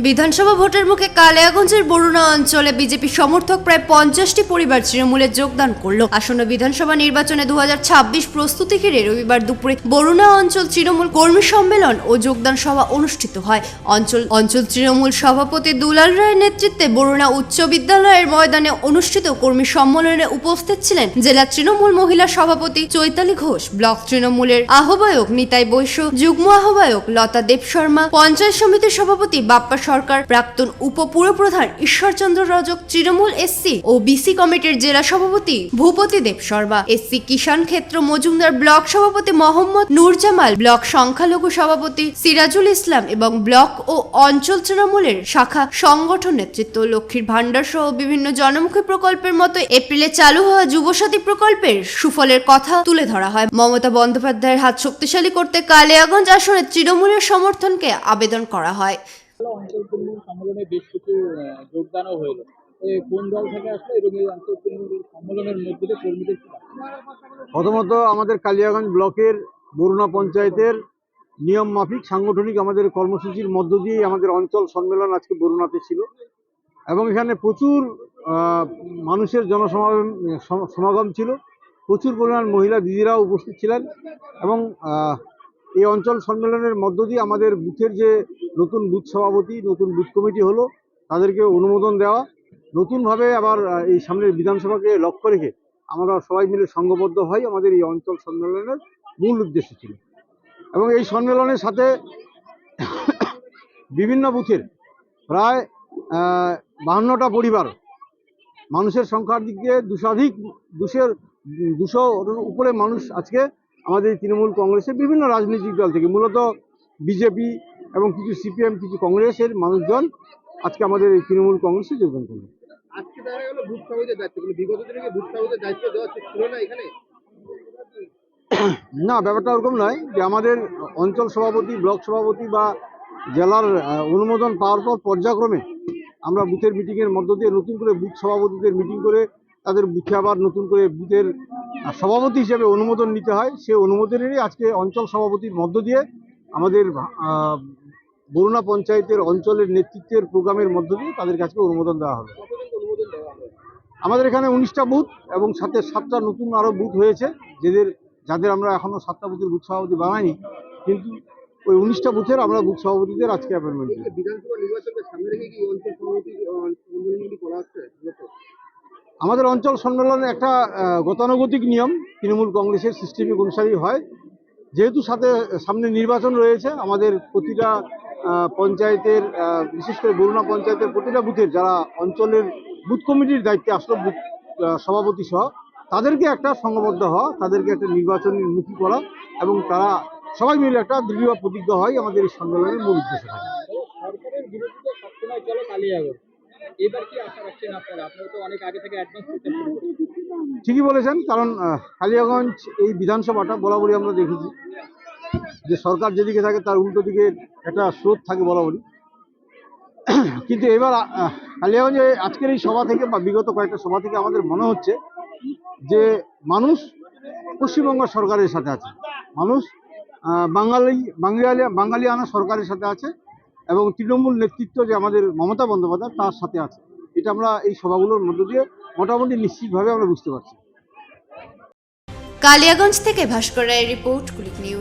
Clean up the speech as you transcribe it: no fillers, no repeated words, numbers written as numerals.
বিধানসভা ভোটের মুখে কালিয়াগঞ্জের বরুণা অঞ্চলে বিজেপি সমর্থক প্রায় 50টি পরিবার তৃণমূলে যোগদান করলো। আসন্ন বিধানসভা নির্বাচনে 2026 প্রস্তুতি ঘিরে রবিবার দুপুরে বরুণা অঞ্চল তৃণমূল কর্মী সম্মেলন ও যোগদান সভা অনুষ্ঠিত হয়। অঞ্চল তৃণমূল সভাপতি দুলাল রায়ের নেতৃত্বে বরুণা উচ্চ বিদ্যালয়ের ময়দানে অনুষ্ঠিত কর্মী সম্মেলনে উপস্থিত ছিলেন জেলা তৃণমূল মহিলা সভাপতি চৈতালি ঘোষ, ব্লক তৃণমূলের আহ্বায়ক নিতাই বৈশ্য, যুগ্ম আহ্বায়ক লতা দেব শর্মা, পঞ্চায়েত সমিতির সভাপতি বাপ্পা সরকার, প্রাক্তন উপপুরপ্রধান ঈশ্বরচন্দ্র রজক, তৃণমূল এসসি ও বিসি কমিটির জেলা সভাপতি ভূপতি দেব শর্মা, এসসি কিষাণ ক্ষেত্র মজুমদার ব্লক সভাপতি মোহাম্মদ নূরজামাল, ব্লক সংখ্যালঘু সভাপতি সিরাজুল ইসলাম এবং ব্লক ও অঞ্চল তৃণমূলের শাখা সংগঠন নেতৃত্ব। লক্ষ্মীর ভান্ডার সহ বিভিন্ন জনমুখী প্রকল্পের মতো এপ্রিলে চালু হওয়া যুবসাথী প্রকল্পের সুফলের কথা তুলে ধরা হয়। মমতা বন্দ্যোপাধ্যায়ের হাত শক্তিশালী করতে কালিয়াগঞ্জ আসনে তৃণমূলের সমর্থনকে আবেদন করা হয়। অঞ্চল তৃণমূল সম্মেলনে বেশ কিছু যোগদানও হইল। কোন দল থেকে আসলে এবং এই অঞ্চল তৃণমূল সম্মেলনের মধ্যে দিয়ে কর্মীদের কি? প্রথমত আমাদের কালিয়াগঞ্জ ব্লকের বরুণা পঞ্চায়েতের নিয়ম মাফিক সাংগঠনিক আমাদের কর্মসূচির মধ্য দিয়েই আমাদের অঞ্চল সম্মেলন আজকে বরুণাতে ছিল এবং এখানে প্রচুর মানুষের সমাগম ছিল। প্রচুর পরিমাণ মহিলা দিদিরাও উপস্থিত ছিলেন এবং এই অঞ্চল সম্মেলনের মধ্য দিয়ে আমাদের বুথের যে নতুন বুথ সভাপতি, নতুন বুথ কমিটি হলো, তাদেরকে অনুমোদন দেওয়া, নতুনভাবে আবার এই সামনের বিধানসভাকে লক্ষ্য রেখে আমরা সবাই মিলে সংঘবদ্ধ হই আমাদের এই অঞ্চল সম্মেলনের মূল উদ্দেশ্য ছিল। এবং এই সম্মেলনের সাথে বিভিন্ন বুথের প্রায় 52টা পরিবার, মানুষের সংখ্যার দিক দিয়ে 200-200 উপরে মানুষ আজকে আমাদের তৃণমূল কংগ্রেসের বিভিন্ন রাজনৈতিক দল থেকে, মূলত বিজেপি এবং কিছু সিপিএম, কিছু কংগ্রেসের মানুষজন আজকে আমাদের এই তৃণমূল কংগ্রেসে যোগদান করবে। আজকে দেখা গেল বুথ সভাপতির দায়িত্ব, বিগত দিনে বুথ সভাপতির দায়িত্ব দেওয়া ছিল না এখানে? না, ব্যাপারটা ওরকম নয় যে আমাদের অঞ্চল সভাপতি, ব্লক সভাপতি বা জেলার অনুমোদন পাওয়ার পর পর্যায়ক্রমে আমরা বুথের মিটিংয়ের মধ্য দিয়ে নতুন করে বুথ সভাপতিদের মিটিং করে তাদের বুথে আবার নতুন করে বুথের সভাপতি হিসেবে অনুমোদন নিতে হয়। সে অনুমোদনেরই আজকে অঞ্চল সভাপতির মধ্য দিয়ে আমাদের বরুণা পঞ্চায়েতের অঞ্চলের নেতৃত্বের প্রোগ্রামের মধ্য দিয়ে তাদের কাছে অনুমোদন দেওয়া হবে। আমাদের এখানে 19টা বুথ এবং সাথে 7টা নতুন আরও বুথ হয়েছে, যাদের আমরা এখনও 7টা বুথের বুথ সভাপতি বানাইনি, কিন্তু ওই 19টা বুথের আমরা বুথ সভাপতিদের আজকে অ্যাপয়েন্টমেন্ট দিই। বিধানসভা নির্বাচনকে সামনে রেখে কি অঞ্চল সভাপতি করা হচ্ছে? আমাদের অঞ্চল সম্মেলনে একটা গতানুগতিক নিয়ম তৃণমূল কংগ্রেসের সিস্টেমিক অনুসারেই হয়। যেহেতু সামনে নির্বাচন রয়েছে, আমাদের প্রতিটা পঞ্চায়েতের, বিশেষ করে বরুণা পঞ্চায়েতের প্রতিটা বুথের যারা অঞ্চলের বুথ কমিটির দায়িত্বে আসলো, বুথ সভাপতি সহ, তাদেরকে একটা সংঘবদ্ধ হওয়া, তাদেরকে একটা নির্বাচনের মুখী করা এবং তারা সবাই মিলে একটা দৃঢ় প্রতিজ্ঞা হয় আমাদের এই সম্মেলনের মূল উদ্দেশ্য থাকে। সরকারের বিরোধিতা সবসময় চলে কালিয়াগঞ্জ, এবার কি আশা রাখছেন আপনারা? আপনারা তো অনেক আগে থেকে অ্যাডভান্স করতে শুরু করেছেন। ঠিকই বলেছেন, কারণ কালিয়াগঞ্জ এই বিধানসভাটা বরাবরই আমরা দেখেছি যে সরকার যেদিকে থাকে তার উল্টো দিকে একটা স্রোত থাকে বরাবরই। কিন্তু এবার কালিয়াগঞ্জে আজকের এই সভা থেকে বা বিগত কয়েকটা সভা থেকে আমাদের মনে হচ্ছে যে মানুষ পশ্চিমবঙ্গ সরকারের সাথে আছে, মানুষ বাঙালিয়ানা সরকারের সাথে আছে এবং তৃণমূল নেতৃত্ব যে আমাদের মমতা বন্দ্যোপাধ্যায় তার সাথে আছে। এটা আমরা এই সভাগুলোর মধ্য দিয়ে মোটামুটি নিশ্চিতভাবে আমরা বুঝতে পারছি। কালিয়াগঞ্জ থেকে ভাস্কর রায়ের রিপোর্ট, কুলিক নিউজ।